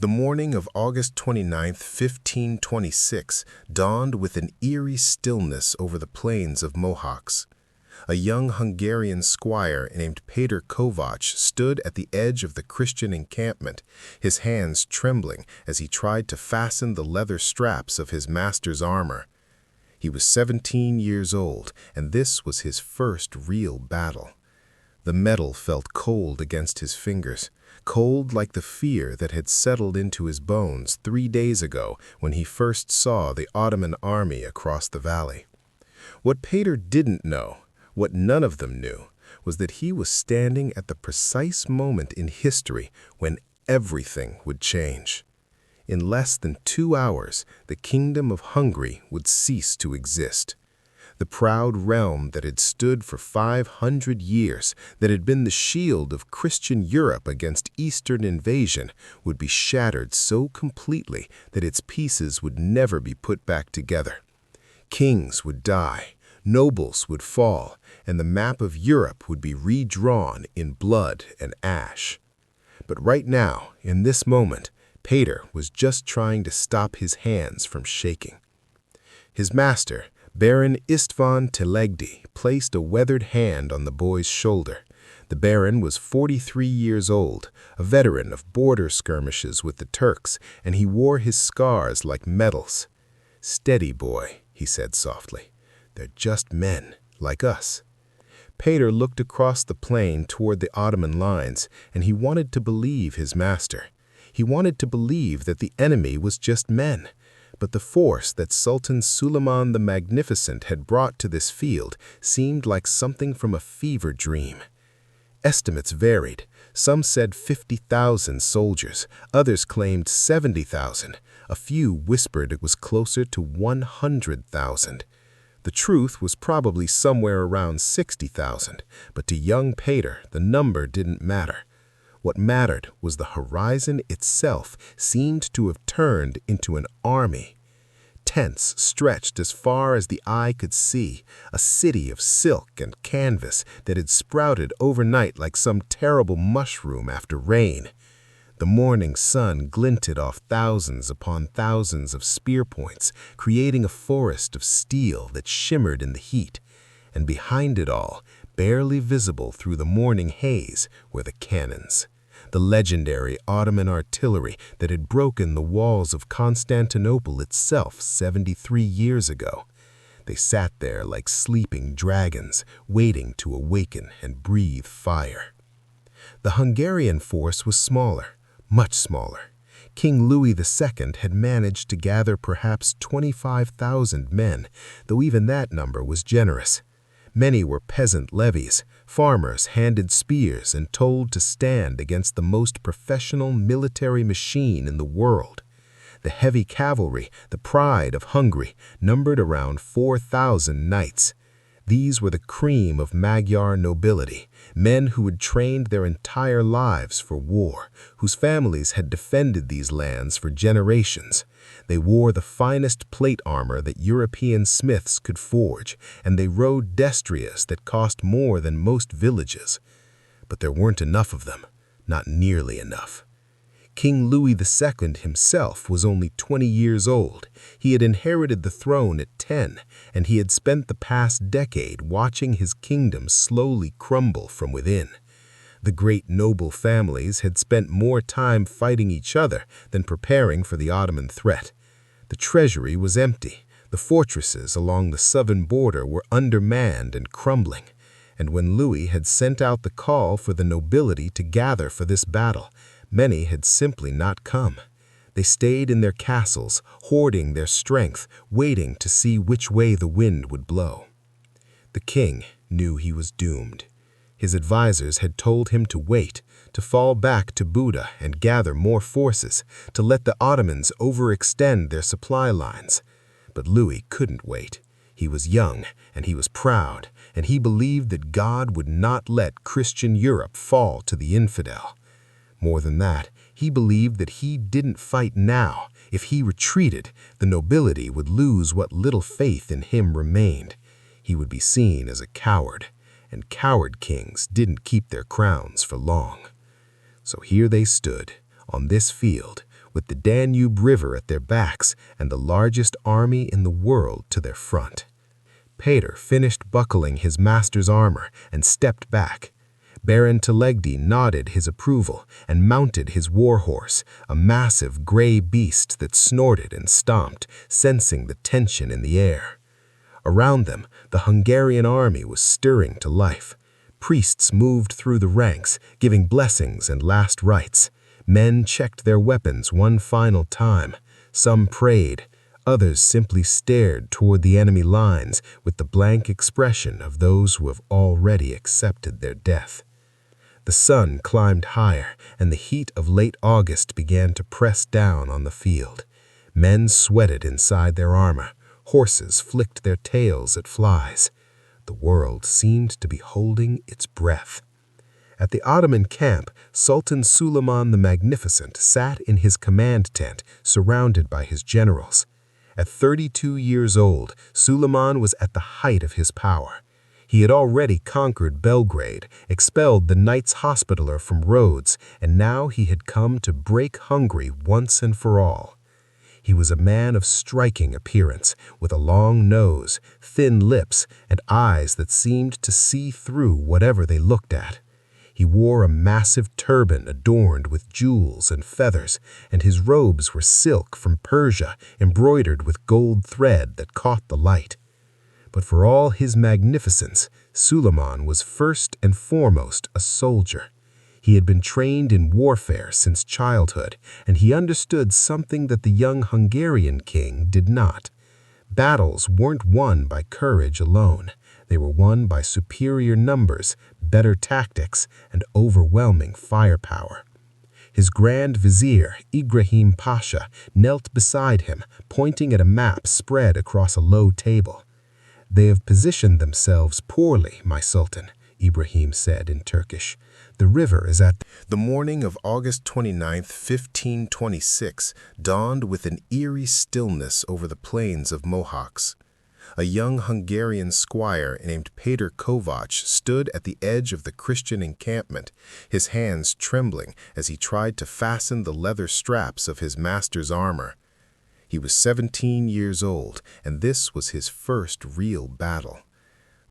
The morning of August 29th, 1526, dawned with an eerie stillness over the plains of Mohács. A young Hungarian squire named Péter stood at the edge of the Christian encampment, his hands trembling as he tried to fasten the leather straps of his master's armor. He was 17 years old, and this was his first real battle. The metal felt cold against his fingers, cold like the fear that had settled into his bones 3 days ago when he first saw the Ottoman army across the valley. What Péter didn't know, what none of them knew, was that he was standing at the precise moment in history when everything would change. In less than 2 hours, the Kingdom of Hungary would cease to exist. The proud realm that had stood for 500 years, that had been the shield of Christian Europe against Eastern invasion, would be shattered so completely that its pieces would never be put back together. Kings would die, nobles would fall, and the map of Europe would be redrawn in blood and ash. But right now, in this moment, Péter was just trying to stop his hands from shaking. His master, Baron István Telegdi, placed a weathered hand on the boy's shoulder. The Baron was 43 years old, a veteran of border skirmishes with the Turks, and he wore his scars like medals. "Steady, boy," he said softly. "They're just men, like us." Péter looked across the plain toward the Ottoman lines, and he wanted to believe his master. He wanted to believe that the enemy was just men. But the force that Sultan Suleiman the Magnificent had brought to this field seemed like something from a fever dream. Estimates varied. Some said 50,000 soldiers, others claimed 70,000. A few whispered it was closer to 100,000. The truth was probably somewhere around 60,000, but to young Péter, the number didn't matter. What mattered was the horizon itself seemed to have turned into an army. Tents stretched as far as the eye could see, a city of silk and canvas that had sprouted overnight like some terrible mushroom after rain. The morning sun glinted off thousands upon thousands of spear points, creating a forest of steel that shimmered in the heat. And behind it all, barely visible through the morning haze, were the cannons. The legendary Ottoman artillery that had broken the walls of Constantinople itself 73 years ago. They sat there like sleeping dragons, waiting to awaken and breathe fire. The Hungarian force was smaller, much smaller. King Louis II had managed to gather perhaps 25,000 men, though even that number was generous. Many were peasant levies, farmers handed spears and told to stand against the most professional military machine in the world. The heavy cavalry, the pride of Hungary, numbered around 4,000 knights. These were the cream of Magyar nobility, men who had trained their entire lives for war, whose families had defended these lands for generations. They wore the finest plate armor that European smiths could forge, and they rode destriers that cost more than most villages. But there weren't enough of them, not nearly enough. King Louis II himself was only 20 years old. He had inherited the throne at 10, and he had spent the past decade watching his kingdom slowly crumble from within. The great noble families had spent more time fighting each other than preparing for the Ottoman threat. The treasury was empty. The fortresses along the southern border were undermanned and crumbling. And when Louis had sent out the call for the nobility to gather for this battle, many had simply not come. They stayed in their castles, hoarding their strength, waiting to see which way the wind would blow. The king knew he was doomed. His advisors had told him to wait, to fall back to Buda and gather more forces, to let the Ottomans overextend their supply lines. But Louis couldn't wait. He was young, and he was proud, and he believed that God would not let Christian Europe fall to the infidel. More than that, he believed that he didn't fight now. If he retreated, the nobility would lose what little faith in him remained. He would be seen as a coward, and coward kings didn't keep their crowns for long. So here they stood, on this field, with the Danube River at their backs and the largest army in the world to their front. Péter finished buckling his master's armor and stepped back. Baron Telegdi nodded his approval and mounted his war-horse, a massive gray beast that snorted and stomped, sensing the tension in the air. Around them, the Hungarian army was stirring to life. Priests moved through the ranks, giving blessings and last rites. Men checked their weapons one final time. Some prayed. Others simply stared toward the enemy lines with the blank expression of those who have already accepted their death. The sun climbed higher, and the heat of late August began to press down on the field. Men sweated inside their armor. Horses flicked their tails at flies. The world seemed to be holding its breath. At the Ottoman camp, Sultan Suleiman the Magnificent sat in his command tent, surrounded by his generals. At 32 years old, Suleiman was at the height of his power. He had already conquered Belgrade, expelled the Knights Hospitaller from Rhodes, and now he had come to break Hungary once and for all. He was a man of striking appearance, with a long nose, thin lips, and eyes that seemed to see through whatever they looked at. He wore a massive turban adorned with jewels and feathers, and his robes were silk from Persia, embroidered with gold thread that caught the light. But for all his magnificence, Suleiman was first and foremost a soldier. He had been trained in warfare since childhood, and he understood something that the young Hungarian king did not. Battles weren't won by courage alone. They were won by superior numbers, better tactics, and overwhelming firepower. His Grand Vizier, Ibrahim Pasha, knelt beside him, pointing at a map spread across a low table. "They have positioned themselves poorly, my Sultan," Ibrahim said in Turkish. "The river is at..." The morning of August 29, 1526, dawned with an eerie stillness over the plains of Mohács. A young Hungarian squire named Péter Kovács stood at the edge of the Christian encampment, his hands trembling as he tried to fasten the leather straps of his master's armor. He was 17 years old, and this was his first real battle.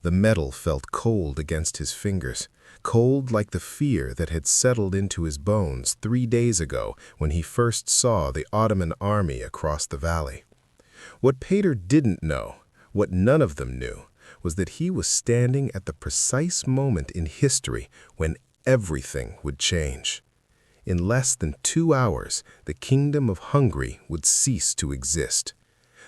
The metal felt cold against his fingers, cold like the fear that had settled into his bones 3 days ago when he first saw the Ottoman army across the valley. What Péter didn't know, what none of them knew, was that he was standing at the precise moment in history when everything would change. In less than 2 hours, the Kingdom of Hungary would cease to exist.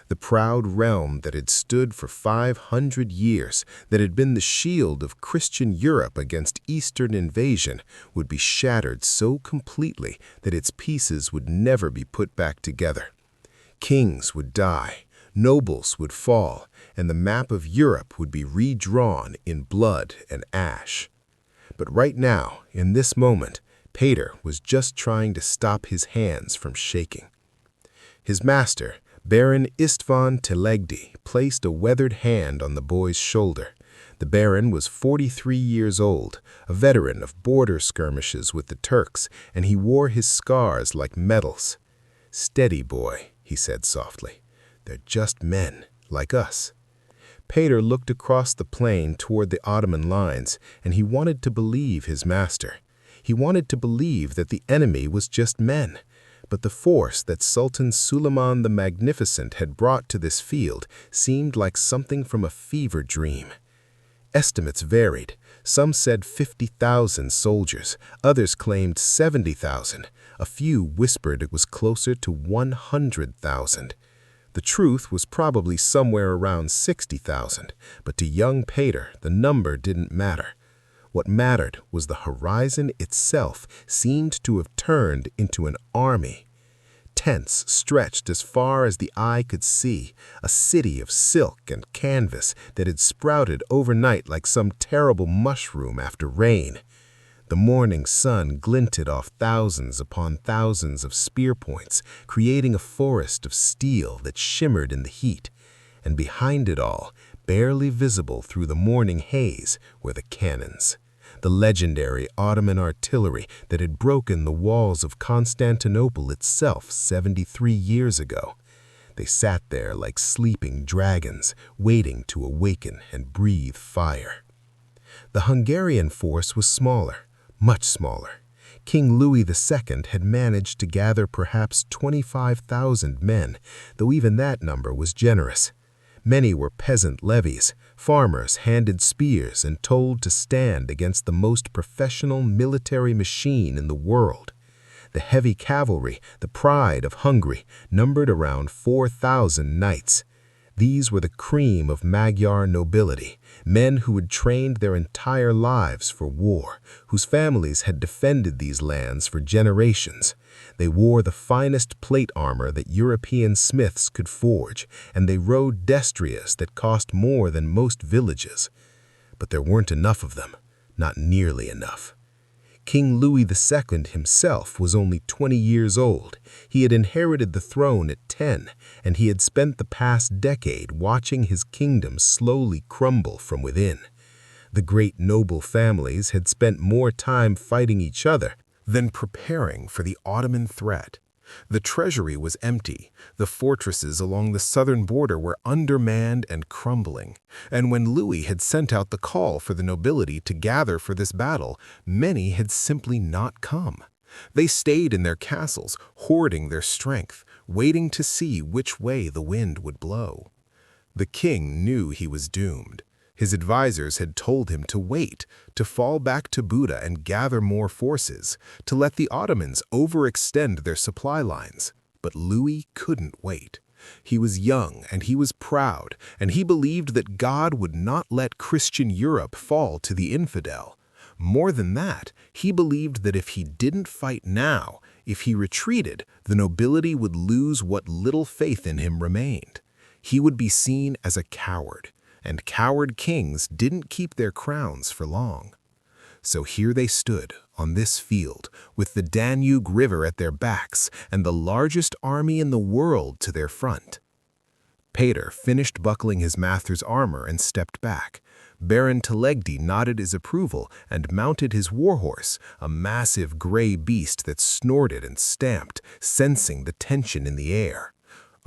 The proud realm that had stood for 500 years, that had been the shield of Christian Europe against Eastern invasion, would be shattered so completely that its pieces would never be put back together. Kings would die, nobles would fall, and the map of Europe would be redrawn in blood and ash. But right now, in this moment, Péter was just trying to stop his hands from shaking. His master, Baron István Telegdi, placed a weathered hand on the boy's shoulder. The Baron was 43 years old, a veteran of border skirmishes with the Turks, and he wore his scars like medals. "Steady, boy," he said softly. "They're just men, like us." Péter looked across the plain toward the Ottoman lines, and he wanted to believe his master. He wanted to believe that the enemy was just men. But the force that Sultan Suleiman the Magnificent had brought to this field seemed like something from a fever dream. Estimates varied. Some said 50,000 soldiers, others claimed 70,000. A few whispered it was closer to 100,000. The truth was probably somewhere around 60,000, but to young Péter, the number didn't matter. What mattered was the horizon itself seemed to have turned into an army. Tents stretched as far as the eye could see, a city of silk and canvas that had sprouted overnight like some terrible mushroom after rain. The morning sun glinted off thousands upon thousands of spear points, creating a forest of steel that shimmered in the heat. And behind it all, barely visible through the morning haze, were the cannons. the legendary Ottoman artillery that had broken the walls of Constantinople itself 73 years ago. They sat there like sleeping dragons, waiting to awaken and breathe fire. The Hungarian force was smaller, much smaller. King Louis II had managed to gather perhaps 25,000 men, though even that number was generous. Many were peasant levies, farmers handed spears and told to stand against the most professional military machine in the world. The heavy cavalry, the pride of Hungary, numbered around 4,000 knights. These were the cream of Magyar nobility, men who had trained their entire lives for war, whose families had defended these lands for generations. They wore the finest plate armor that European smiths could forge, and they rode destriers that cost more than most villages. But there weren't enough of them, not nearly enough. King Louis II himself was only 20 years old. He had inherited the throne at 10, and he had spent the past decade watching his kingdom slowly crumble from within. The great noble families had spent more time fighting each other than preparing for the Ottoman threat. The treasury was empty, the fortresses along the southern border were undermanned and crumbling, and when Louis had sent out the call for the nobility to gather for this battle, many had simply not come. They stayed in their castles, hoarding their strength, waiting to see which way the wind would blow. The king knew he was doomed. His advisors had told him to wait, to fall back to Buda and gather more forces, to let the Ottomans overextend their supply lines. But Louis couldn't wait. He was young and he was proud, and he believed that God would not let Christian Europe fall to the infidel. More than that, he believed that if he didn't fight now, if he retreated, the nobility would lose what little faith in him remained. He would be seen as a coward. And coward kings didn't keep their crowns for long. So here they stood, on this field, with the Danube River at their backs and the largest army in the world to their front. Péter finished buckling his master's armor and stepped back. Baron Telegdi nodded his approval and mounted his warhorse, a massive gray beast that snorted and stamped, sensing the tension in the air.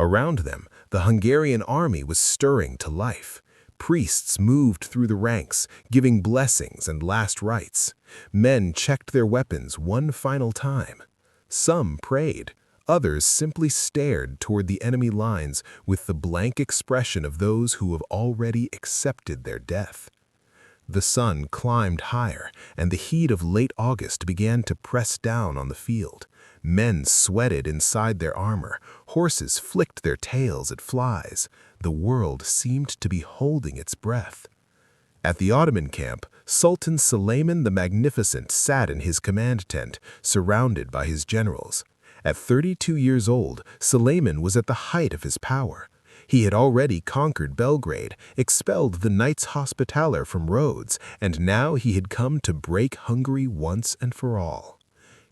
Around them, the Hungarian army was stirring to life. Priests moved through the ranks, giving blessings and last rites. Men checked their weapons one final time. Some prayed. Others simply stared toward the enemy lines with the blank expression of those who have already accepted their death. The sun climbed higher, and the heat of late August began to press down on the field. Men sweated inside their armor. Horses flicked their tails at flies. The world seemed to be holding its breath. At the Ottoman camp, Sultan Suleiman the Magnificent sat in his command tent, surrounded by his generals. At 32 years old, Suleiman was at the height of his power. He had already conquered Belgrade, expelled the Knights Hospitaller from Rhodes, and now he had come to break Hungary once and for all.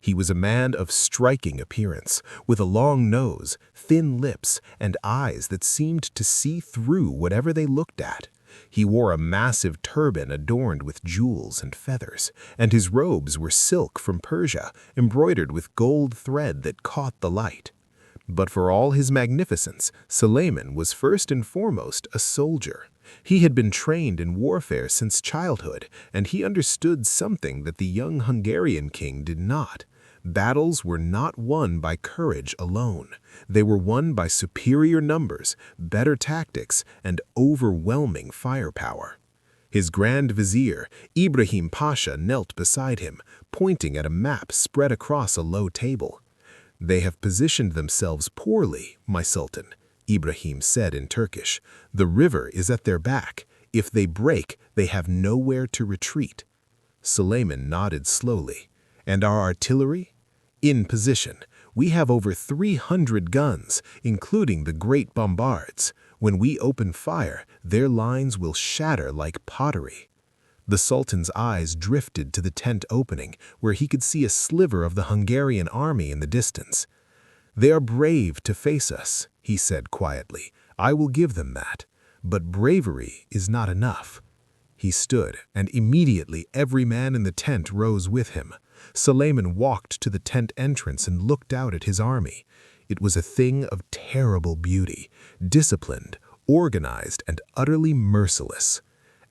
He was a man of striking appearance, with a long nose, thin lips, and eyes that seemed to see through whatever they looked at. He wore a massive turban adorned with jewels and feathers, and his robes were silk from Persia, embroidered with gold thread that caught the light. But for all his magnificence, Suleiman was first and foremost a soldier. He had been trained in warfare since childhood, and he understood something that the young Hungarian king did not. Battles were not won by courage alone. They were won by superior numbers, better tactics, and overwhelming firepower. His Grand Vizier, Ibrahim Pasha, knelt beside him, pointing at a map spread across a low table. "They have positioned themselves poorly, my Sultan," Ibrahim said in Turkish. "The river is at their back. If they break, they have nowhere to retreat." Suleiman nodded slowly. "And our artillery?" "In position. We have over 300 guns, including the great bombards. When we open fire, their lines will shatter like pottery." The Sultan's eyes drifted to the tent opening, where he could see a sliver of the Hungarian army in the distance. "They are brave to face us," he said quietly. "I will give them that. But bravery is not enough." He stood, and immediately every man in the tent rose with him. Suleiman walked to the tent entrance and looked out at his army. It was a thing of terrible beauty, disciplined, organized, and utterly merciless.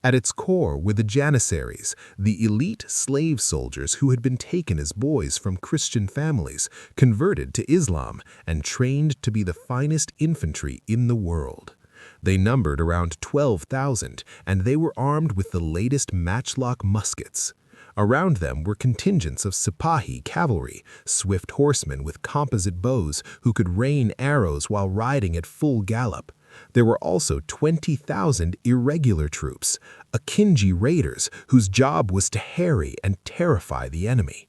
At its core were the Janissaries, the elite slave soldiers who had been taken as boys from Christian families, converted to Islam, and trained to be the finest infantry in the world. They numbered around 12,000, and they were armed with the latest matchlock muskets. Around them were contingents of Sipahi cavalry, swift horsemen with composite bows who could rain arrows while riding at full gallop. There were also 20,000 irregular troops, Akinji raiders whose job was to harry and terrify the enemy.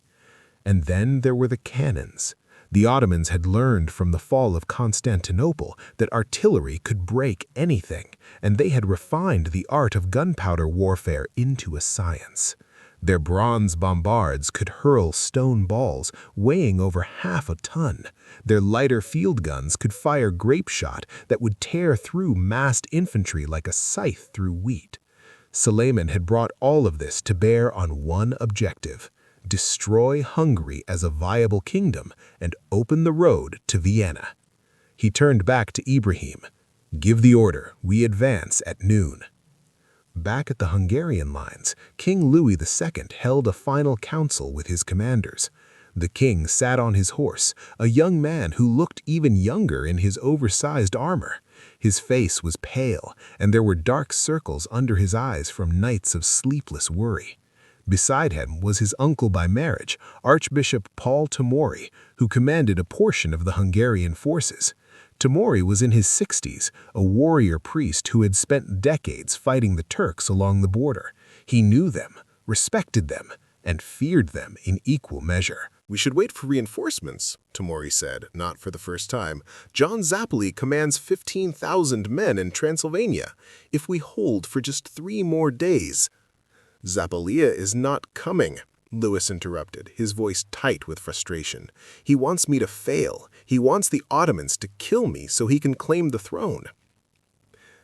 And then there were the cannons. The Ottomans had learned from the fall of Constantinople that artillery could break anything, and they had refined the art of gunpowder warfare into a science. Their bronze bombards could hurl stone balls weighing over half a ton. Their lighter field guns could fire grape shot that would tear through massed infantry like a scythe through wheat. Suleiman had brought all of this to bear on one objective: destroy Hungary as a viable kingdom and open the road to Vienna. He turned back to Ibrahim. "Give the order. We advance at noon." Back at the Hungarian lines, King Louis II held a final council with his commanders. The king sat on his horse, a young man who looked even younger in his oversized armor. His face was pale, and there were dark circles under his eyes from nights of sleepless worry. Beside him was his uncle by marriage, Archbishop Paul Tamori, who commanded a portion of the Hungarian forces. Tamori was in his 60s, a warrior priest who had spent decades fighting the Turks along the border. He knew them, respected them, and feared them in equal measure. "We should wait for reinforcements," Tamori said, not for the first time. "John Zappoli commands 15,000 men in Transylvania. If we hold for just 3 more days—" "Zappolia is not coming," Louis interrupted, his voice tight with frustration. "He wants me to fail. He wants the Ottomans to kill me so he can claim the throne."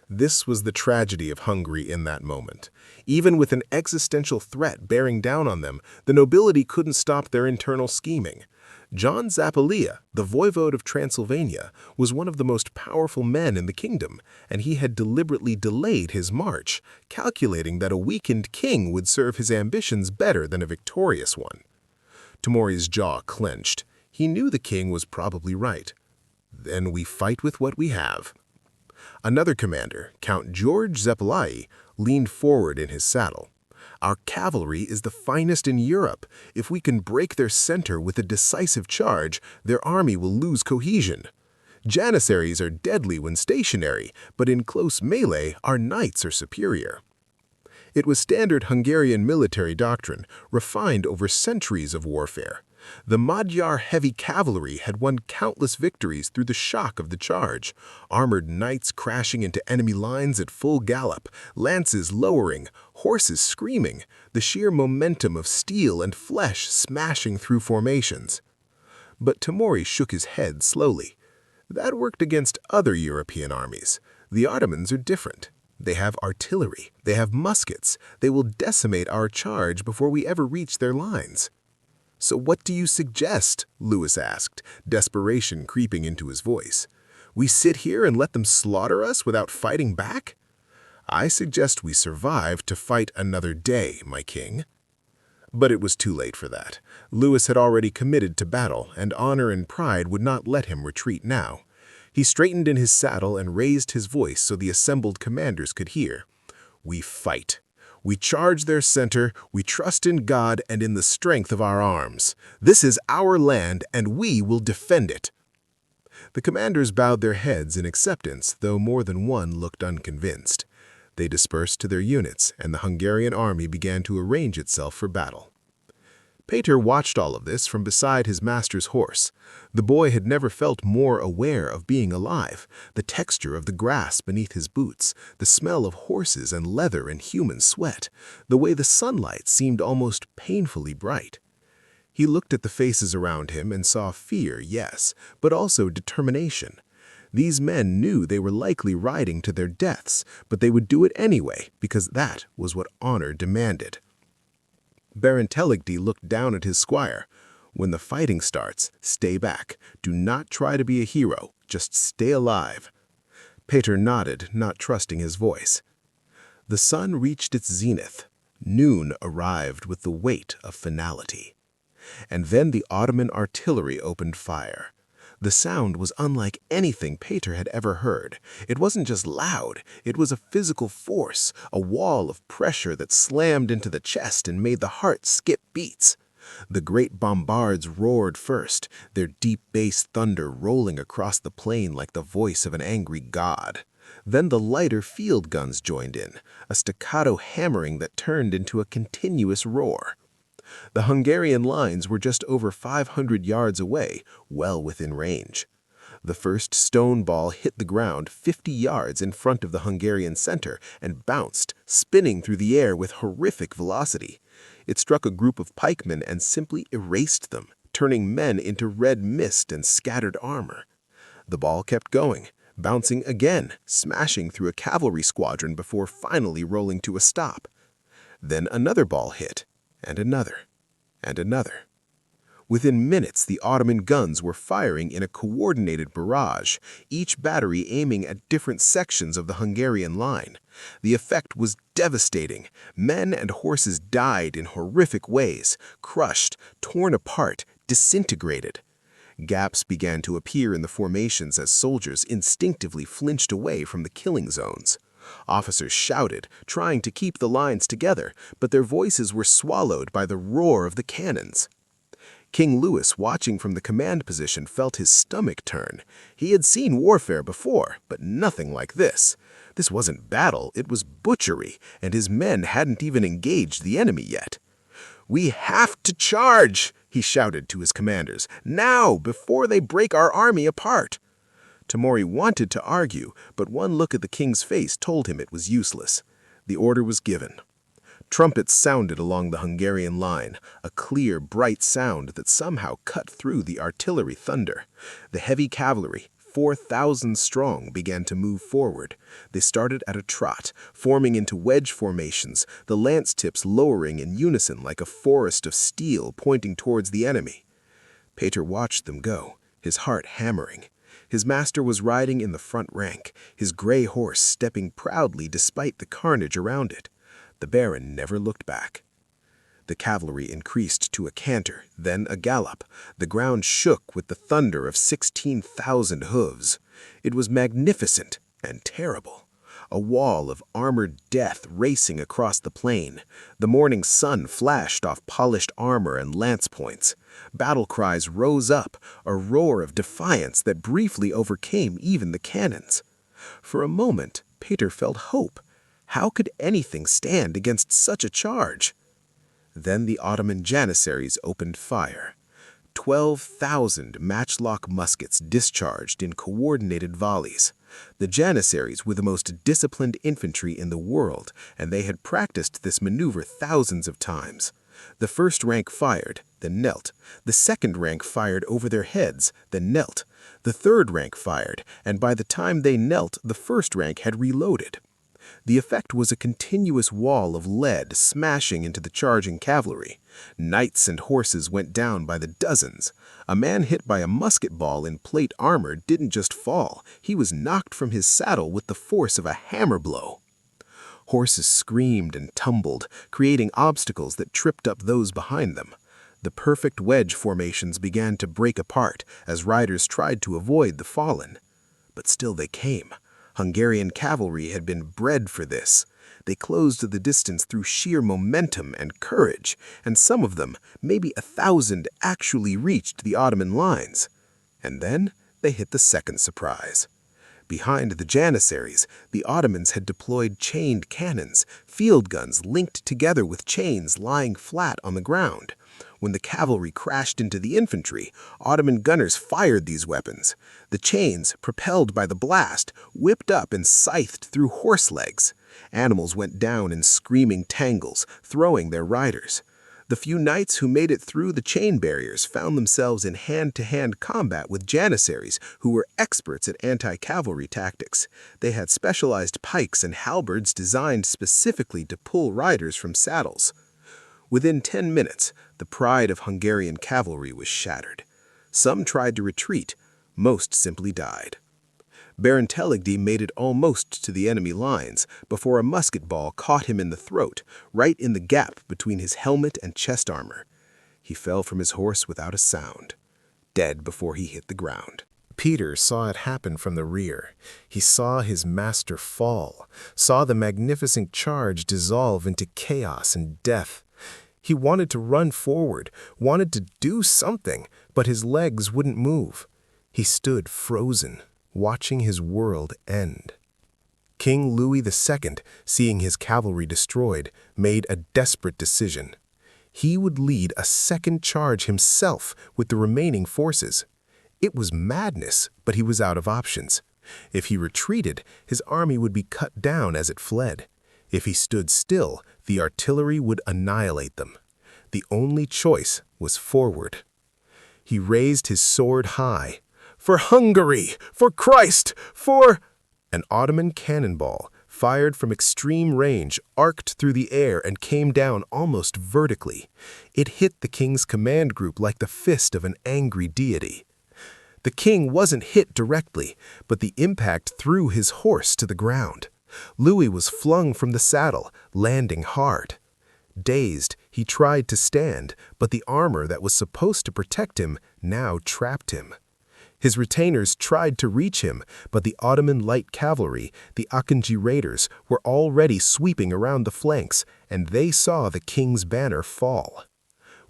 This was the tragedy of Hungary in that moment. Even with an existential threat bearing down on them, the nobility couldn't stop their internal scheming. John Zappolia, the voivode of Transylvania, was one of the most powerful men in the kingdom, and he had deliberately delayed his march, calculating that a weakened king would serve his ambitions better than a victorious one. Tamori's jaw clenched. He knew the king was probably right. "Then we fight with what we have." Another commander, Count George Zeppelai, leaned forward in his saddle. "Our cavalry is the finest in Europe. If we can break their center with a decisive charge, their army will lose cohesion. Janissaries are deadly when stationary, but in close melee, our knights are superior." It was standard Hungarian military doctrine, refined over centuries of warfare. The Magyar heavy cavalry had won countless victories through the shock of the charge, armored knights crashing into enemy lines at full gallop, lances lowering, horses screaming, the sheer momentum of steel and flesh smashing through formations. But Tamori shook his head slowly. That worked against other European armies. The Ottomans are different. They have artillery, they have muskets, they will decimate our charge before we ever reach their lines. "So what do you suggest?" Louis asked, desperation creeping into his voice. "We sit here and let them slaughter us without fighting back?" "I suggest we survive to fight another day, my king." But it was too late for that. Louis had already committed to battle, and honor and pride would not let him retreat now. He straightened in his saddle and raised his voice so the assembled commanders could hear. "We fight. We charge their center, we trust in God and in the strength of our arms. This is our land, and we will defend it." The commanders bowed their heads in acceptance, though more than one looked unconvinced. They dispersed to their units, and the Hungarian army began to arrange itself for battle. Péter watched all of this from beside his master's horse. The boy had never felt more aware of being alive, the texture of the grass beneath his boots, the smell of horses and leather and human sweat, the way the sunlight seemed almost painfully bright. He looked at the faces around him and saw fear, yes, but also determination. These men knew they were likely riding to their deaths, but they would do it anyway because that was what honor demanded. Baron Teligdy looked down at his squire. When the fighting starts, stay back. Do not try to be a hero. Just stay alive. Péter nodded, not trusting his voice. The sun reached its zenith. Noon arrived with the weight of finality. And then the Ottoman artillery opened fire. The sound was unlike anything Péter had ever heard. It wasn't just loud, it was a physical force, a wall of pressure that slammed into the chest and made the heart skip beats. The great bombards roared first, their deep bass thunder rolling across the plain like the voice of an angry god. Then the lighter field guns joined in, a staccato hammering that turned into a continuous roar. The Hungarian lines were just over 500 yards away, well within range. The first stone ball hit the ground 50 yards in front of the Hungarian center and bounced, spinning through the air with horrific velocity. It struck a group of pikemen and simply erased them, turning men into red mist and scattered armor. The ball kept going, bouncing again, smashing through a cavalry squadron before finally rolling to a stop. Then another ball hit, and another, and another. Within minutes, the Ottoman guns were firing in a coordinated barrage, each battery aiming at different sections of the Hungarian line. The effect was devastating. Men and horses died in horrific ways, crushed, torn apart, disintegrated. Gaps began to appear in the formations as soldiers instinctively flinched away from the killing zones. Officers shouted, trying to keep the lines together, but their voices were swallowed by the roar of the cannons. King Louis, watching from the command position, felt his stomach turn. He had seen warfare before, but nothing like this. This wasn't battle, it was butchery, and his men hadn't even engaged the enemy yet. "We have to charge!" he shouted to his commanders. "Now, before they break our army apart!" Tamori wanted to argue, but one look at the king's face told him it was useless. The order was given. Trumpets sounded along the Hungarian line, a clear, bright sound that somehow cut through the artillery thunder. The heavy cavalry, 4,000 strong, began to move forward. They started at a trot, forming into wedge formations, the lance tips lowering in unison like a forest of steel pointing towards the enemy. Péter watched them go, his heart hammering. His master was riding in the front rank, his gray horse stepping proudly despite the carnage around it. The Baron never looked back. The cavalry increased to a canter, then a gallop. The ground shook with the thunder of 16,000 hooves. It was magnificent and terrible. A wall of armored death racing across the plain. The morning sun flashed off polished armor and lance points. Battle cries rose up, a roar of defiance that briefly overcame even the cannons. For a moment, Péter felt hope. How could anything stand against such a charge? Then the Ottoman janissaries opened fire. 12,000 matchlock muskets discharged in coordinated volleys. The janissaries were the most disciplined infantry in the world, and they had practiced this maneuver thousands of times. The first rank fired, then knelt. The second rank fired over their heads, then knelt. The third rank fired, and by the time they knelt, the first rank had reloaded. The effect was a continuous wall of lead smashing into the charging cavalry. Knights and horses went down by the dozens. A man hit by a musket ball in plate armor didn't just fall, he was knocked from his saddle with the force of a hammer blow. Horses screamed and tumbled, creating obstacles that tripped up those behind them. The perfect wedge formations began to break apart as riders tried to avoid the fallen. But still they came. Hungarian cavalry had been bred for this. They closed the distance through sheer momentum and courage, and some of them, maybe 1,000, actually reached the Ottoman lines. And then they hit the second surprise. Behind the janissaries, the Ottomans had deployed chained cannons, field guns linked together with chains lying flat on the ground. When the cavalry crashed into the infantry, Ottoman gunners fired these weapons. The chains, propelled by the blast, whipped up and scythed through horse legs. Animals went down in screaming tangles, throwing their riders. The few knights who made it through the chain barriers found themselves in hand-to-hand combat with janissaries who were experts at anti-cavalry tactics. They had specialized pikes and halberds designed specifically to pull riders from saddles. Within 10 minutes, the pride of Hungarian cavalry was shattered. Some tried to retreat, most simply died. Baron Teligny made it almost to the enemy lines before a musket ball caught him in the throat, right in the gap between his helmet and chest armor. He fell from his horse without a sound, dead before he hit the ground. Peter saw it happen from the rear. He saw his master fall, saw the magnificent charge dissolve into chaos and death. He wanted to run forward, wanted to do something, but his legs wouldn't move. He stood frozen, watching his world end. King Louis II, seeing his cavalry destroyed, made a desperate decision. He would lead a second charge himself with the remaining forces. It was madness, but he was out of options. If he retreated, his army would be cut down as it fled. If he stood still, the artillery would annihilate them. The only choice was forward. He raised his sword high. "For Hungary! For Christ! For—" An Ottoman cannonball, fired from extreme range, arced through the air and came down almost vertically. It hit the king's command group like the fist of an angry deity. The king wasn't hit directly, but the impact threw his horse to the ground. Louis was flung from the saddle, landing hard. Dazed, he tried to stand, but the armor that was supposed to protect him now trapped him. His retainers tried to reach him, but the Ottoman light cavalry, the Akinci raiders, were already sweeping around the flanks, and they saw the king's banner fall.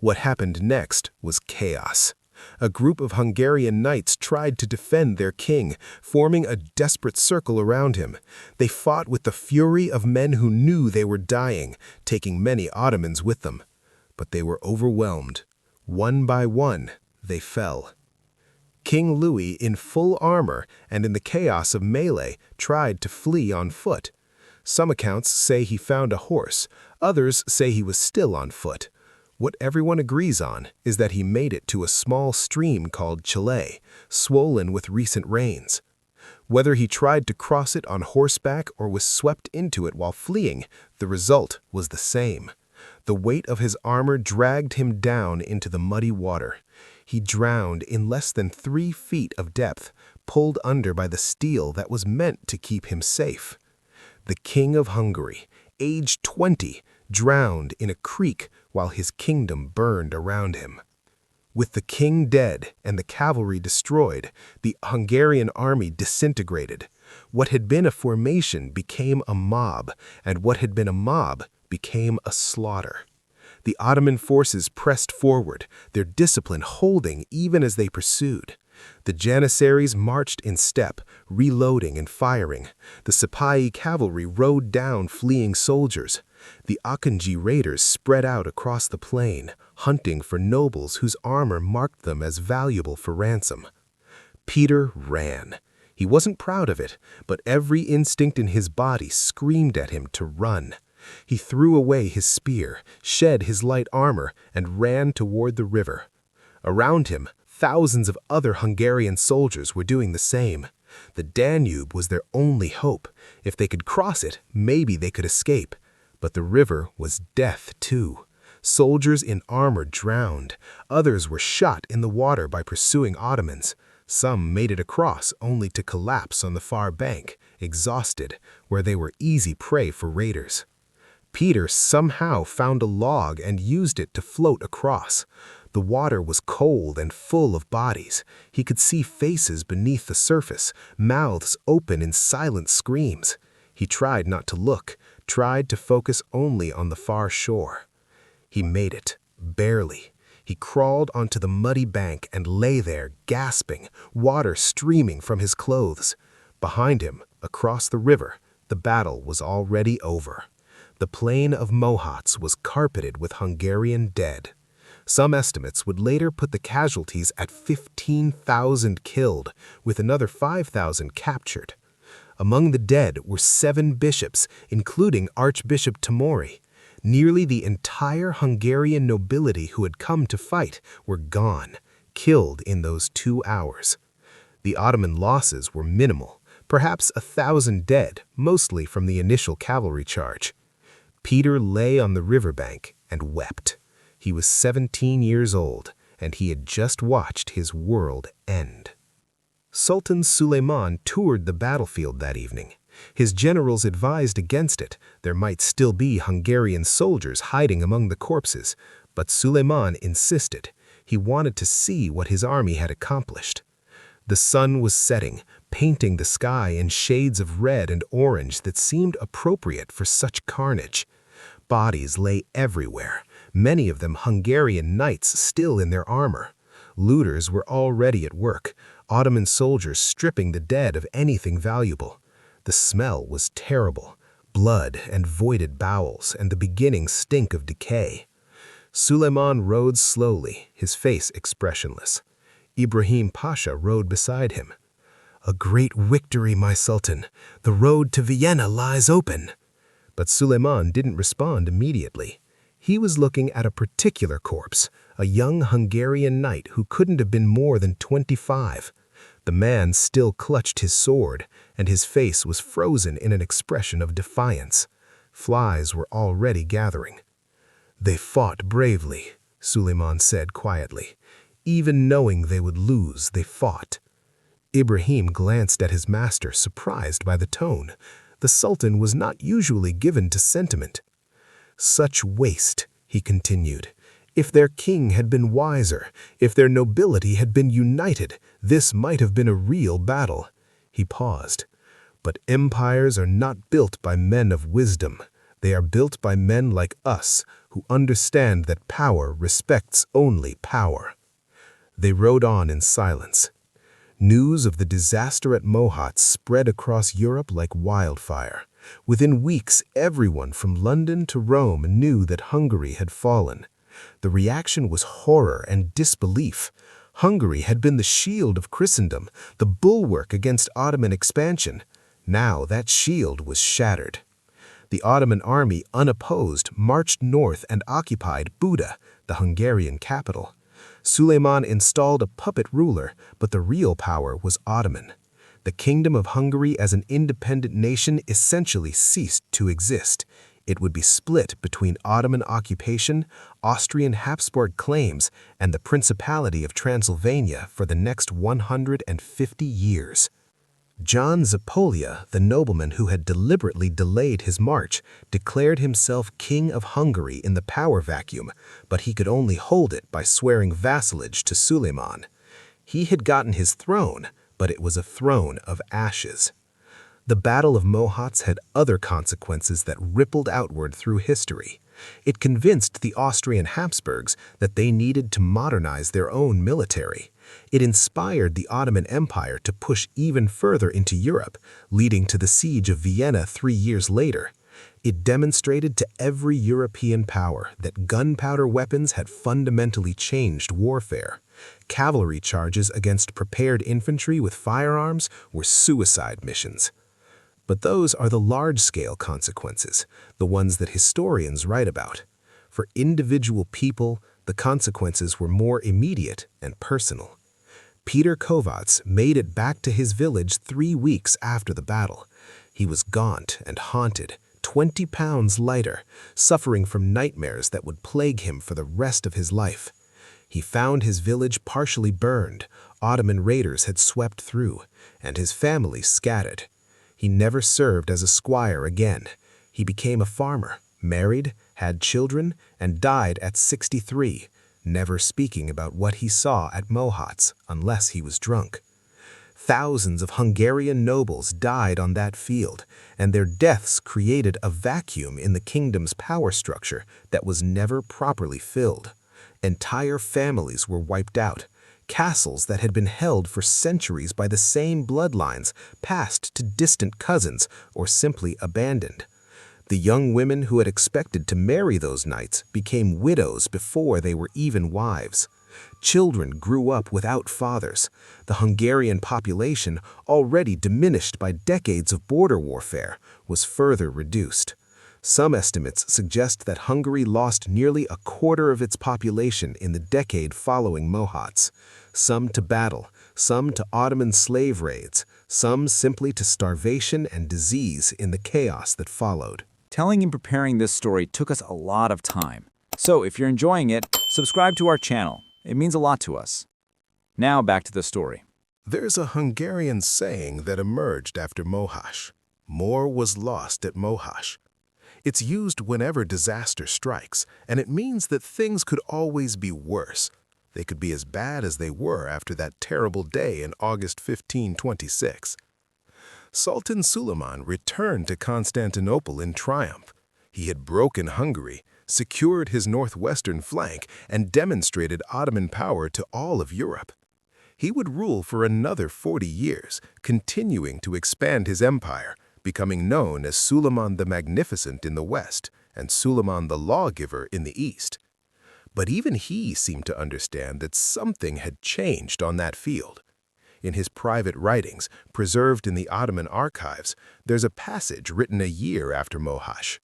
What happened next was chaos. A group of Hungarian knights tried to defend their king, forming a desperate circle around him. They fought with the fury of men who knew they were dying, taking many Ottomans with them. But they were overwhelmed. One by one, they fell. King Louis, in full armor and in the chaos of melee, tried to flee on foot. Some accounts say he found a horse, others say he was still on foot. What everyone agrees on is that he made it to a small stream called Chile, swollen with recent rains. Whether he tried to cross it on horseback or was swept into it while fleeing, the result was the same. The weight of his armor dragged him down into the muddy water. He drowned in less than 3 feet of depth, pulled under by the steel that was meant to keep him safe. The King of Hungary, aged 20, drowned in a creek while his kingdom burned around him. With the king dead and the cavalry destroyed, the Hungarian army disintegrated. What had been a formation became a mob, and what had been a mob became a slaughter. The Ottoman forces pressed forward, their discipline holding even as they pursued. The janissaries marched in step, reloading and firing. The Sipahi cavalry rode down fleeing soldiers. The Akinci raiders spread out across the plain, hunting for nobles whose armor marked them as valuable for ransom. Peter ran. He wasn't proud of it, but every instinct in his body screamed at him to run. He threw away his spear, shed his light armor, and ran toward the river. Around him, thousands of other Hungarian soldiers were doing the same. The Danube was their only hope. If they could cross it, maybe they could escape. But the river was death, too. Soldiers in armor drowned. Others were shot in the water by pursuing Ottomans. Some made it across only to collapse on the far bank, exhausted, where they were easy prey for raiders. Peter somehow found a log and used it to float across. The water was cold and full of bodies. He could see faces beneath the surface, mouths open in silent screams. He tried not to look, tried to focus only on the far shore. He made it, barely. He crawled onto the muddy bank and lay there, gasping, water streaming from his clothes. Behind him, across the river, the battle was already over. The plain of Mohács was carpeted with Hungarian dead. Some estimates would later put the casualties at 15,000 killed, with another 5,000 captured. Among the dead were 7 bishops, including Archbishop Tamori. Nearly the entire Hungarian nobility who had come to fight were gone, killed in those 2 hours. The Ottoman losses were minimal, perhaps 1,000 dead, mostly from the initial cavalry charge. Peter lay on the riverbank and wept. He was 17 years old, and he had just watched his world end. Sultan Suleiman toured the battlefield that evening. His generals advised against it. There might still be Hungarian soldiers hiding among the corpses, but Suleiman insisted. He wanted to see what his army had accomplished. The sun was setting, painting the sky in shades of red and orange that seemed appropriate for such carnage. Bodies lay everywhere, many of them Hungarian knights still in their armor. Looters were already at work, Ottoman soldiers stripping the dead of anything valuable. The smell was terrible, blood and voided bowels and the beginning stink of decay. Suleiman rode slowly, his face expressionless. Ibrahim Pasha rode beside him. "A great victory, my Sultan. The road to Vienna lies open." But Suleiman didn't respond immediately. He was looking at a particular corpse, a young Hungarian knight who couldn't have been more than 25. The man still clutched his sword, and his face was frozen in an expression of defiance. Flies were already gathering. "They fought bravely," Suleiman said quietly. "Even knowing they would lose, they fought." Ibrahim glanced at his master, surprised by the tone. The Sultan was not usually given to sentiment. "Such waste," he continued. "If their king had been wiser, if their nobility had been united, this might have been a real battle." He paused. "But empires are not built by men of wisdom. They are built by men like us, who understand that power respects only power." They rode on in silence. News of the disaster at Mohács spread across Europe like wildfire. Within weeks, everyone from London to Rome knew that Hungary had fallen. The reaction was horror and disbelief. Hungary had been the shield of Christendom, the bulwark against Ottoman expansion. Now that shield was shattered. The Ottoman army, unopposed, marched north and occupied Buda, the Hungarian capital. Suleiman installed a puppet ruler, but the real power was Ottoman. The Kingdom of Hungary as an independent nation essentially ceased to exist. It would be split between Ottoman occupation, Austrian Habsburg claims, and the Principality of Transylvania for the next 150 years. John Zapolya, the nobleman who had deliberately delayed his march, declared himself King of Hungary in the power vacuum, but he could only hold it by swearing vassalage to Suleiman. He had gotten his throne, but it was a throne of ashes. The Battle of Mohács had other consequences that rippled outward through history. It convinced the Austrian Habsburgs that they needed to modernize their own military. It inspired the Ottoman Empire to push even further into Europe, leading to the siege of Vienna 3 years later. It demonstrated to every European power that gunpowder weapons had fundamentally changed warfare. Cavalry charges against prepared infantry with firearms were suicide missions. But those are the large-scale consequences, the ones that historians write about. For individual people, the consequences were more immediate and personal. Péter Kovács made it back to his village 3 weeks after the battle. He was gaunt and haunted, 20 pounds lighter, suffering from nightmares that would plague him for the rest of his life. He found his village partially burned, Ottoman raiders had swept through, and his family scattered. He never served as a squire again. He became a farmer, married, had children, and died at 63, never speaking about what he saw at Mohács unless he was drunk. Thousands of Hungarian nobles died on that field, and their deaths created a vacuum in the kingdom's power structure that was never properly filled. Entire families were wiped out. Castles that had been held for centuries by the same bloodlines passed to distant cousins or simply abandoned. The young women who had expected to marry those knights became widows before they were even wives. Children grew up without fathers. The Hungarian population, already diminished by decades of border warfare, was further reduced. Some estimates suggest that Hungary lost nearly a quarter of its population in the decade following Mohács, some to battle, some to Ottoman slave raids, some simply to starvation and disease in the chaos that followed. Telling and preparing this story took us a lot of time. So if you're enjoying it, subscribe to our channel. It means a lot to us. Now back to the story. There's a Hungarian saying that emerged after Mohács. More was lost at Mohács. It's used whenever disaster strikes, and it means that things could always be worse. They could be as bad as they were after that terrible day in August 1526. Sultan Suleiman returned to Constantinople in triumph. He had broken Hungary, secured his northwestern flank, and demonstrated Ottoman power to all of Europe. He would rule for another 40 years, continuing to expand his empire, becoming known as Suleiman the Magnificent in the west and Suleiman the Lawgiver in the east. But even he seemed to understand that something had changed on that field. In his private writings, preserved in the Ottoman archives, there's a passage written a year after Mohács.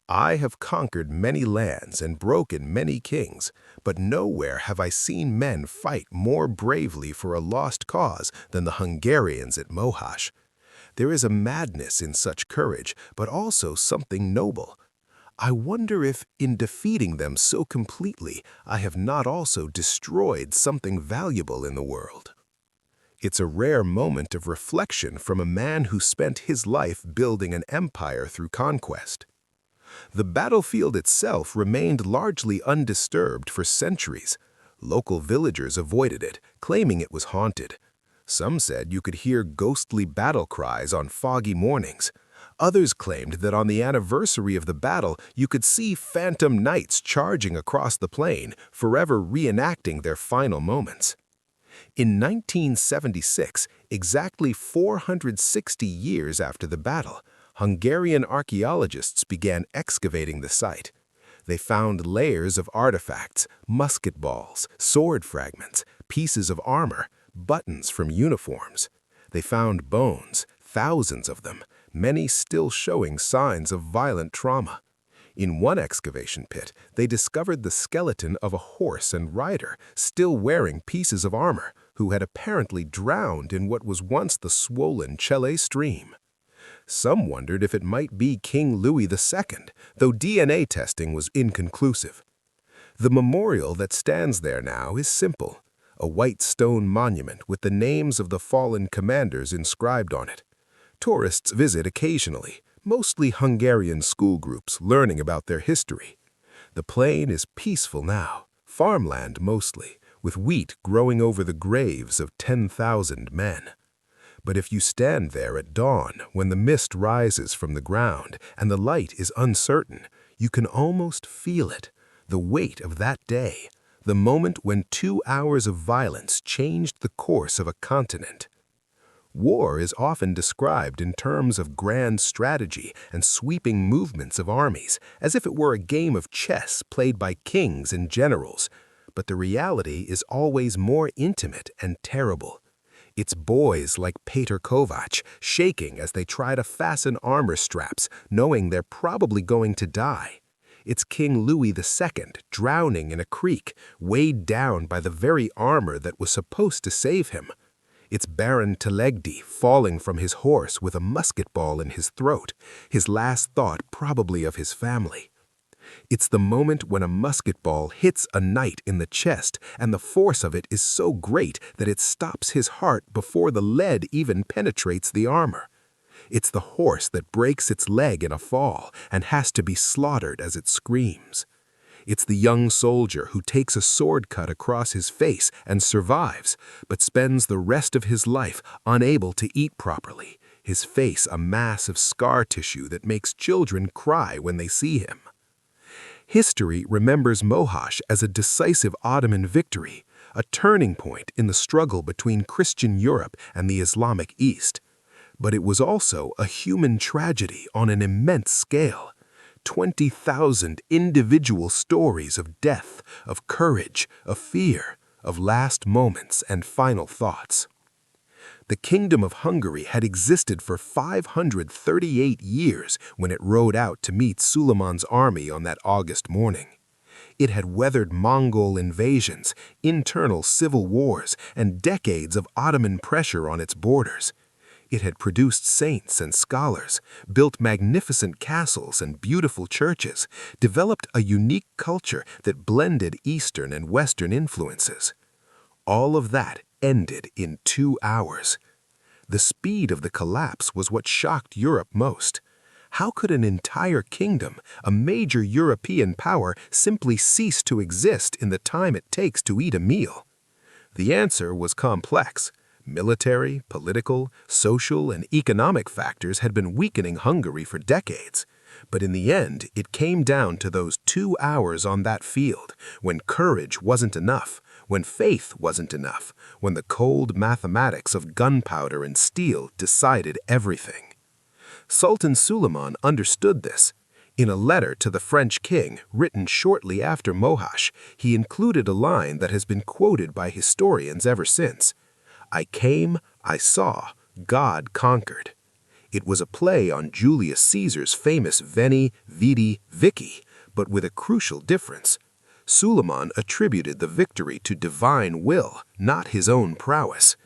I have conquered many lands and broken many kings, but nowhere have I seen men fight more bravely for a lost cause than the Hungarians at Mohács. There is a madness in such courage, but also something noble. I wonder if, in defeating them so completely, I have not also destroyed something valuable in the world. It's a rare moment of reflection from a man who spent his life building an empire through conquest. The battlefield itself remained largely undisturbed for centuries. Local villagers avoided it, claiming it was haunted. Some said you could hear ghostly battle cries on foggy mornings. Others claimed that on the anniversary of the battle, you could see phantom knights charging across the plain, forever reenacting their final moments. In 1976, exactly 460 years after the battle, Hungarian archaeologists began excavating the site. They found layers of artifacts, musket balls, sword fragments, pieces of armor, buttons from uniforms. They found bones, thousands of them, many still showing signs of violent trauma. In one excavation pit, they discovered the skeleton of a horse and rider still wearing pieces of armor, who had apparently drowned in what was once the swollen Chele stream. Some wondered if it might be King Louis II, though DNA testing was inconclusive. The memorial that stands there now is simple, a white stone monument with the names of the fallen commanders inscribed on it. Tourists visit occasionally, mostly Hungarian school groups learning about their history. The plain is peaceful now, farmland mostly, with wheat growing over the graves of 10,000 men. But if you stand there at dawn, when the mist rises from the ground and the light is uncertain, you can almost feel it, the weight of that day, the moment when 2 hours of violence changed the course of a continent. War is often described in terms of grand strategy and sweeping movements of armies, as if it were a game of chess played by kings and generals. But the reality is always more intimate and terrible. It's boys like Péter shaking as they try to fasten armor straps, knowing they're probably going to die. It's King Louis II drowning in a creek, weighed down by the very armor that was supposed to save him. It's Baron Telegdi falling from his horse with a musket ball in his throat, his last thought probably of his family. It's the moment when a musket ball hits a knight in the chest, and the force of it is so great that it stops his heart before the lead even penetrates the armor. It's the horse that breaks its leg in a fall and has to be slaughtered as it screams. It's the young soldier who takes a sword cut across his face and survives, but spends the rest of his life unable to eat properly, his face a mass of scar tissue that makes children cry when they see him. History remembers Mohács as a decisive Ottoman victory, a turning point in the struggle between Christian Europe and the Islamic East. But it was also a human tragedy on an immense scale. 20,000 individual stories of death, of courage, of fear, of last moments and final thoughts. The Kingdom of Hungary had existed for 538 years when it rode out to meet Suleiman's army on that August morning. It had weathered Mongol invasions, internal civil wars, and decades of Ottoman pressure on its borders. It had produced saints and scholars, built magnificent castles and beautiful churches, developed a unique culture that blended Eastern and Western influences. All of that ended in 2 hours. The speed of the collapse was what shocked Europe most. How could an entire kingdom, a major European power, simply cease to exist in the time it takes to eat a meal? The answer was complex. Military, political, social, and economic factors had been weakening Hungary for decades. But in the end, it came down to those 2 hours on that field, when courage wasn't enough, when faith wasn't enough, when the cold mathematics of gunpowder and steel decided everything. Sultan Suleiman understood this. In a letter to the French king, written shortly after Mohács, he included a line that has been quoted by historians ever since. "I came, I saw, God conquered." It was a play on Julius Caesar's famous Veni, Vidi, Vici, but with a crucial difference. Suleiman attributed the victory to divine will, not his own prowess.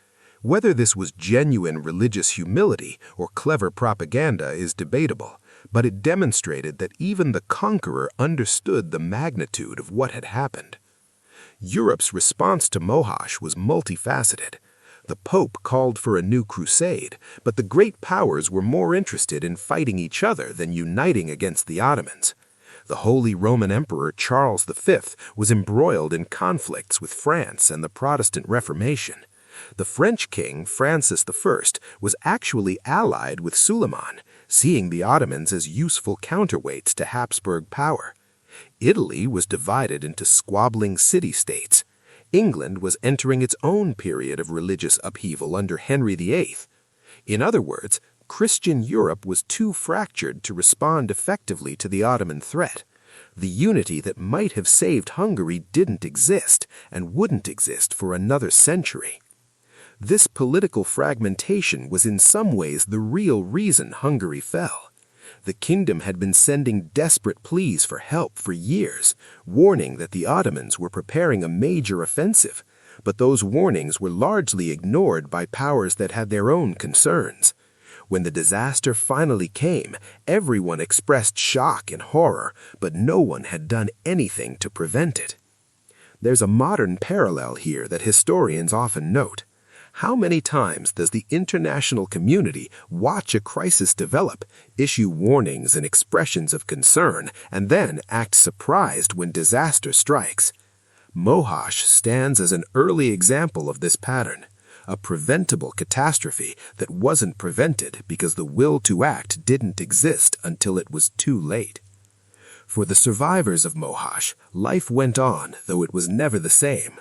Whether this was genuine religious humility or clever propaganda is debatable, but it demonstrated that even the conqueror understood the magnitude of what had happened. Europe's response to Mohács was multifaceted. The Pope called for a new crusade, but the great powers were more interested in fighting each other than uniting against the Ottomans. The Holy Roman Emperor Charles V was embroiled in conflicts with France and the Protestant Reformation. The French king, Francis I, was actually allied with Suleiman, seeing the Ottomans as useful counterweights to Habsburg power. Italy was divided into squabbling city-states. England was entering its own period of religious upheaval under Henry VIII. In other words, Christian Europe was too fractured to respond effectively to the Ottoman threat. The unity that might have saved Hungary didn't exist and wouldn't exist for another century. This political fragmentation was in some ways the real reason Hungary fell. The kingdom had been sending desperate pleas for help for years, warning that the Ottomans were preparing a major offensive, but those warnings were largely ignored by powers that had their own concerns. When the disaster finally came, everyone expressed shock and horror, but no one had done anything to prevent it. There's a modern parallel here that historians often note. How many times does the international community watch a crisis develop, issue warnings and expressions of concern, and then act surprised when disaster strikes? Mohács stands as an early example of this pattern, a preventable catastrophe that wasn't prevented because the will to act didn't exist until it was too late. For the survivors of Mohács, life went on, though it was never the same.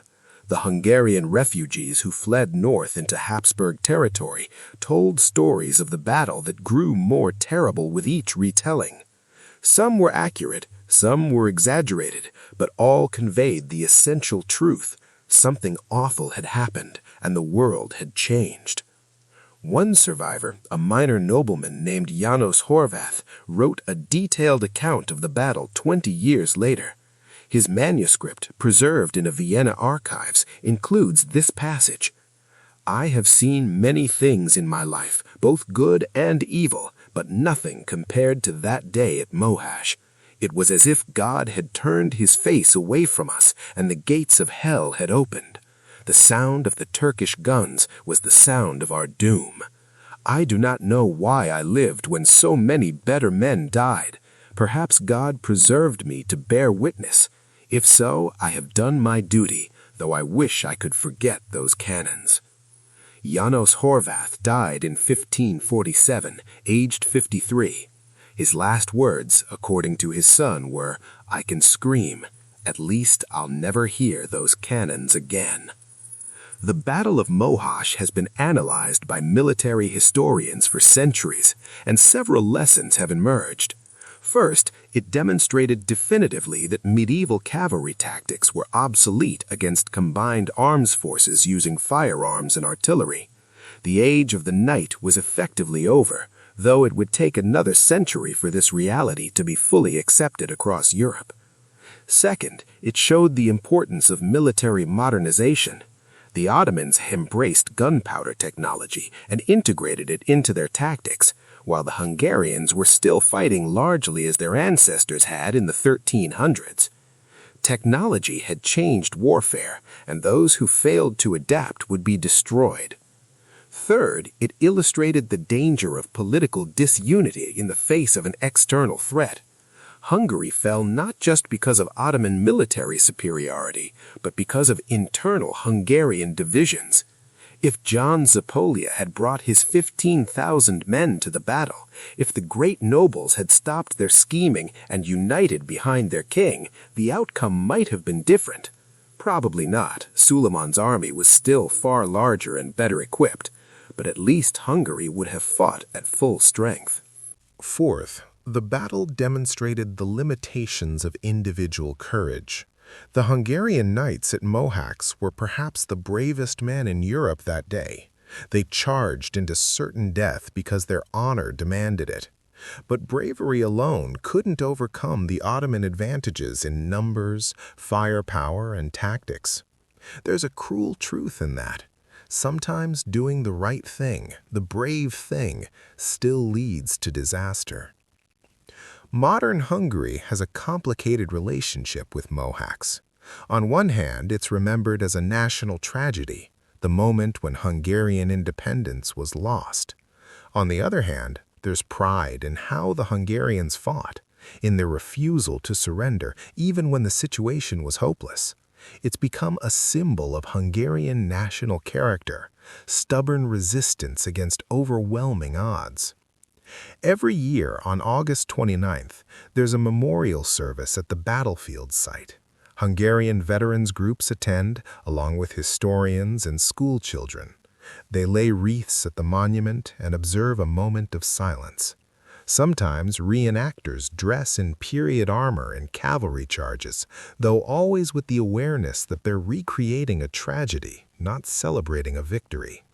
The Hungarian refugees who fled north into Habsburg territory told stories of the battle that grew more terrible with each retelling. Some were accurate, some were exaggerated, but all conveyed the essential truth. Something awful had happened, and the world had changed. One survivor, a minor nobleman named János Horváth, wrote a detailed account of the battle 20 years later. His manuscript, preserved in a Vienna archives, includes this passage. "I have seen many things in my life, both good and evil, but nothing compared to that day at Mohács. It was as if God had turned his face away from us and the gates of hell had opened. The sound of the Turkish guns was the sound of our doom. I do not know why I lived when so many better men died. Perhaps God preserved me to bear witness. If so, I have done my duty, though I wish I could forget those cannons." János Horváth died in 1547, aged 53. His last words, according to his son, were, "I can scream. At least I'll never hear those cannons again." The Battle of Mohács has been analyzed by military historians for centuries, and several lessons have emerged. First, it demonstrated definitively that medieval cavalry tactics were obsolete against combined arms forces using firearms and artillery. The age of the knight was effectively over, though it would take another century for this reality to be fully accepted across Europe. Second, it showed the importance of military modernization. The Ottomans embraced gunpowder technology and integrated it into their tactics, while the Hungarians were still fighting largely as their ancestors had in the 1300s. Technology had changed warfare, and those who failed to adapt would be destroyed. Third, it illustrated the danger of political disunity in the face of an external threat. Hungary fell not just because of Ottoman military superiority, but because of internal Hungarian divisions. If John Zapolya had brought his 15,000 men to the battle, if the great nobles had stopped their scheming and united behind their king, the outcome might have been different. Probably not. Suleiman's army was still far larger and better equipped, but at least Hungary would have fought at full strength. Fourth, the battle demonstrated the limitations of individual courage. The Hungarian knights at Mohács were perhaps the bravest men in Europe that day. They charged into certain death because their honor demanded it. But bravery alone couldn't overcome the Ottoman advantages in numbers, firepower, and tactics. There's a cruel truth in that. Sometimes doing the right thing, the brave thing, still leads to disaster. Modern Hungary has a complicated relationship with Mohács. On one hand, it's remembered as a national tragedy, the moment when Hungarian independence was lost. On the other hand, there's pride in how the Hungarians fought, in their refusal to surrender even when the situation was hopeless. It's become a symbol of Hungarian national character, stubborn resistance against overwhelming odds. Every year on August 29th, there's a memorial service at the battlefield site. Hungarian veterans groups attend, along with historians and school children. They lay wreaths at the monument and observe a moment of silence. Sometimes reenactors dress in period armor and cavalry charges, though always with the awareness that they're recreating a tragedy, not celebrating a victory.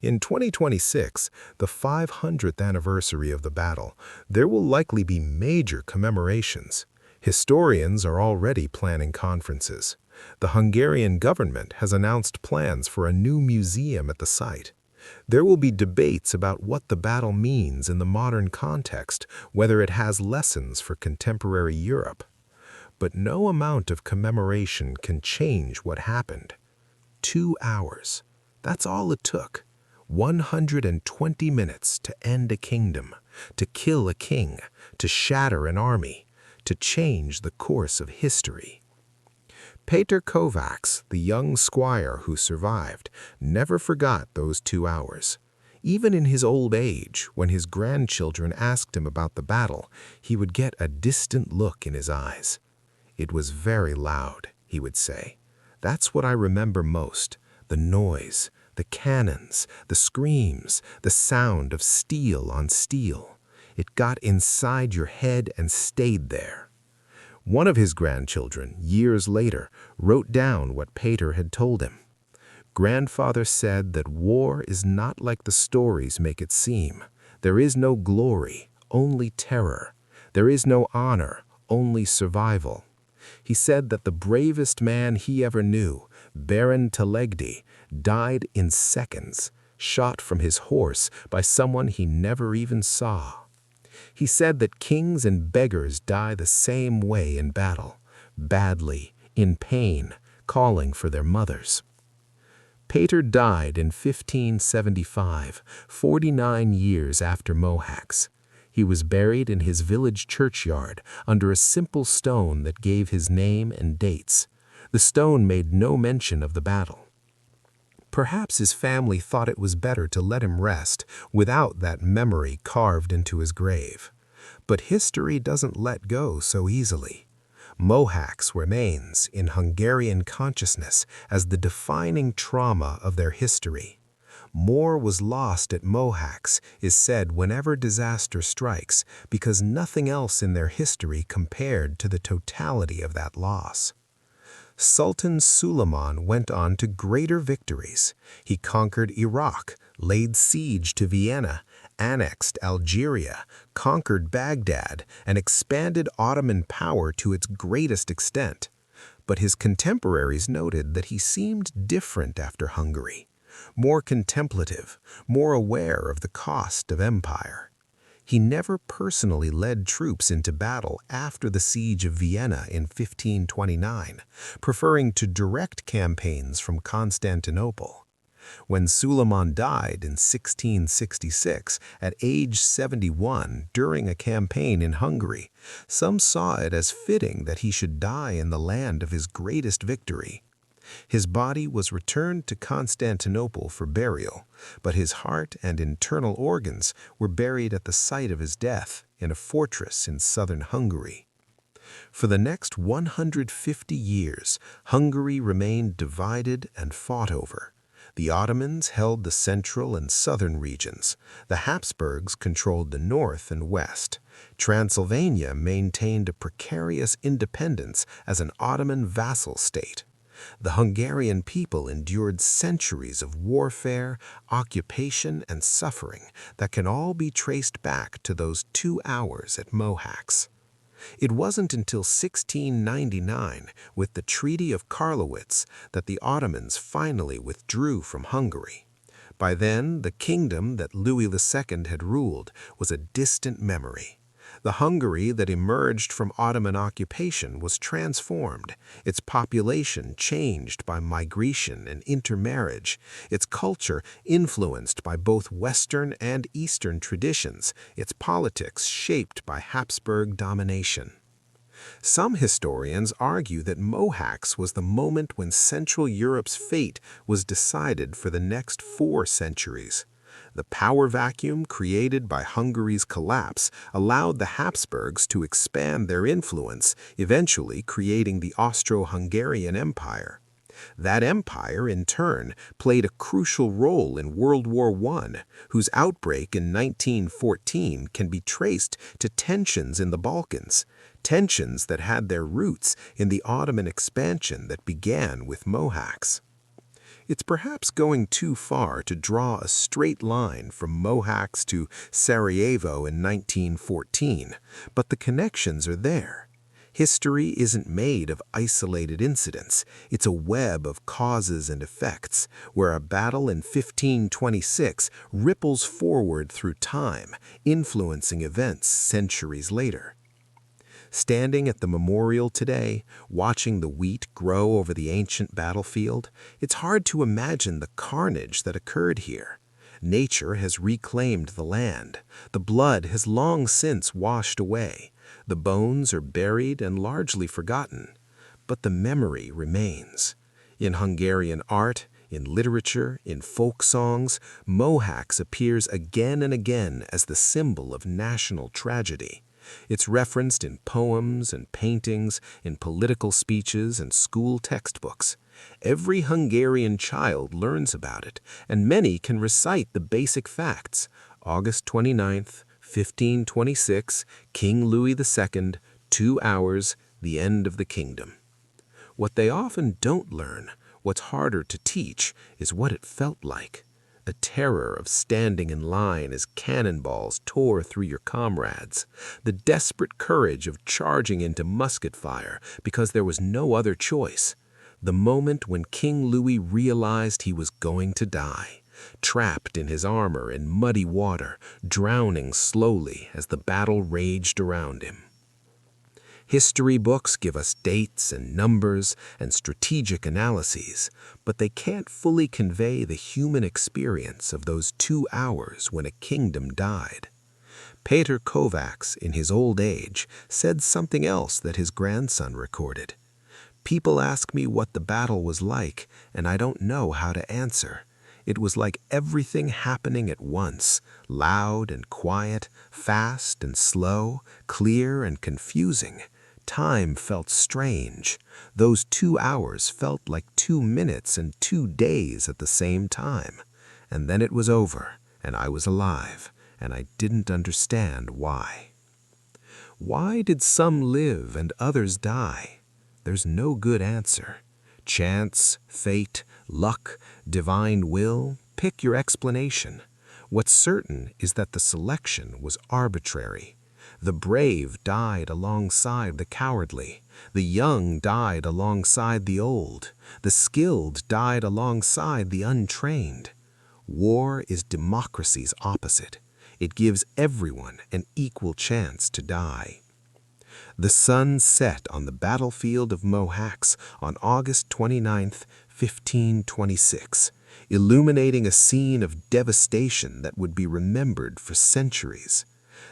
In 2026, the 500th anniversary of the battle, there will likely be major commemorations. Historians are already planning conferences. The Hungarian government has announced plans for a new museum at the site. There will be debates about what the battle means in the modern context, whether it has lessons for contemporary Europe. But no amount of commemoration can change what happened. 2 hours. That's all it took. 120 minutes to end a kingdom, to kill a king, to shatter an army, to change the course of history. Péter Kovács, the young squire who survived, never forgot those 2 hours. Even in his old age, when his grandchildren asked him about the battle, he would get a distant look in his eyes. "It was very loud," he would say. "That's what I remember most, the noise, the cannons, the screams, the sound of steel on steel. It got inside your head and stayed there." One of his grandchildren, years later, wrote down what Péter had told him. "Grandfather said that war is not like the stories make it seem. There is no glory, only terror. There is no honor, only survival." He said that the bravest man he ever knew, Baron Telegdi, died in seconds, shot from his horse by someone he never even saw. He said that kings and beggars die the same way in battle, badly, in pain, calling for their mothers. Péter died in 1575, 49 years after Mohács. He was buried in his village churchyard under a simple stone that gave his name and dates. The stone made no mention of the battle. Perhaps his family thought it was better to let him rest without that memory carved into his grave. But history doesn't let go so easily. Mohács remains in Hungarian consciousness as the defining trauma of their history. More was lost at Mohács is said whenever disaster strikes because nothing else in their history compared to the totality of that loss. Sultan Suleiman went on to greater victories. He conquered Iraq, laid siege to Vienna, annexed Algeria, conquered Baghdad, and expanded Ottoman power to its greatest extent. But his contemporaries noted that he seemed different after Hungary, more contemplative, more aware of the cost of empire. He never personally led troops into battle after the siege of Vienna in 1529, preferring to direct campaigns from Constantinople. When Suleiman died in 1666 at age 71 during a campaign in Hungary, some saw it as fitting that he should die in the land of his greatest victory. His body was returned to Constantinople for burial, but his heart and internal organs were buried at the site of his death in a fortress in southern Hungary. For the next 150 years, Hungary remained divided and fought over. The Ottomans held the central and southern regions. The Habsburgs controlled the north and west. Transylvania maintained a precarious independence as an Ottoman vassal state. The Hungarian people endured centuries of warfare, occupation, and suffering that can all be traced back to those 2 hours at Mohács. It wasn't until 1699, with the Treaty of Karlowitz, that the Ottomans finally withdrew from Hungary. By then, the kingdom that Louis II had ruled was a distant memory. The Hungary that emerged from Ottoman occupation was transformed, its population changed by migration and intermarriage, its culture influenced by both Western and Eastern traditions, its politics shaped by Habsburg domination. Some historians argue that Mohács was the moment when Central Europe's fate was decided for the next 4 centuries. The power vacuum created by Hungary's collapse allowed the Habsburgs to expand their influence, eventually creating the Austro-Hungarian Empire. That empire, in turn, played a crucial role in World War I, whose outbreak in 1914 can be traced to tensions in the Balkans, tensions that had their roots in the Ottoman expansion that began with Mohács. It's perhaps going too far to draw a straight line from Mohács to Sarajevo in 1914, but the connections are there. History isn't made of isolated incidents. It's a web of causes and effects, where a battle in 1526 ripples forward through time, influencing events centuries later. Standing at the memorial today, watching the wheat grow over the ancient battlefield, it's hard to imagine the carnage that occurred here. Nature has reclaimed the land. The blood has long since washed away. The bones are buried and largely forgotten. But the memory remains. In Hungarian art, in literature, in folk songs, Mohács appears again and again as the symbol of national tragedy. It's referenced in poems and paintings, in political speeches and school textbooks. Every Hungarian child learns about it, and many can recite the basic facts. August 29th, 1526, King Louis II, 2 hours, the end of the kingdom. What they often don't learn, what's harder to teach, is what it felt like. A terror of standing in line as cannonballs tore through your comrades, the desperate courage of charging into musket fire because there was no other choice, the moment when King Louis realized he was going to die, trapped in his armor in muddy water, drowning slowly as the battle raged around him. History books give us dates and numbers and strategic analyses, but they can't fully convey the human experience of those 2 hours when a kingdom died. Péter Kovács, in his old age, said something else that his grandson recorded. "People ask me what the battle was like, and I don't know how to answer. It was like everything happening at once, loud and quiet, fast and slow, clear and confusing. Time felt strange. Those 2 hours felt like 2 minutes and 2 days at the same time. And then it was over, and I was alive, and I didn't understand why." Why did some live and others die? There's no good answer. Chance, fate, luck, divine will, Pick your explanation. What's certain is that the selection was arbitrary. The brave died alongside the cowardly. The young died alongside the old. The skilled died alongside the untrained. War is democracy's opposite. It gives everyone an equal chance to die. The sun set on the battlefield of Mohács on August 29, 1526, illuminating a scene of devastation that would be remembered for centuries.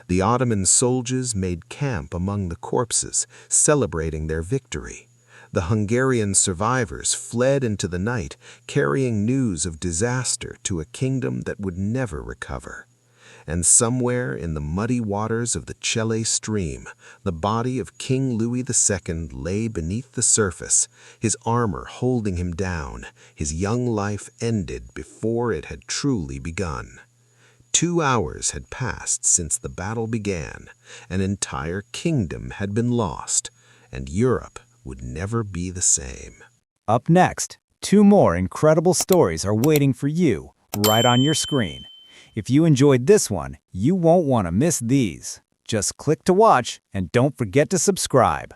The Ottoman soldiers made camp among the corpses, celebrating their victory. The Hungarian survivors fled into the night, carrying news of disaster to a kingdom that would never recover. And somewhere in the muddy waters of the Chele stream, the body of King Louis II lay beneath the surface, his armor holding him down, his young life ended before it had truly begun. 2 hours had passed since the battle began, an entire kingdom had been lost, and Europe would never be the same. Up next, 2 more incredible stories are waiting for you right on your screen. If you enjoyed this one, you won't want to miss these. Just click to watch and don't forget to subscribe.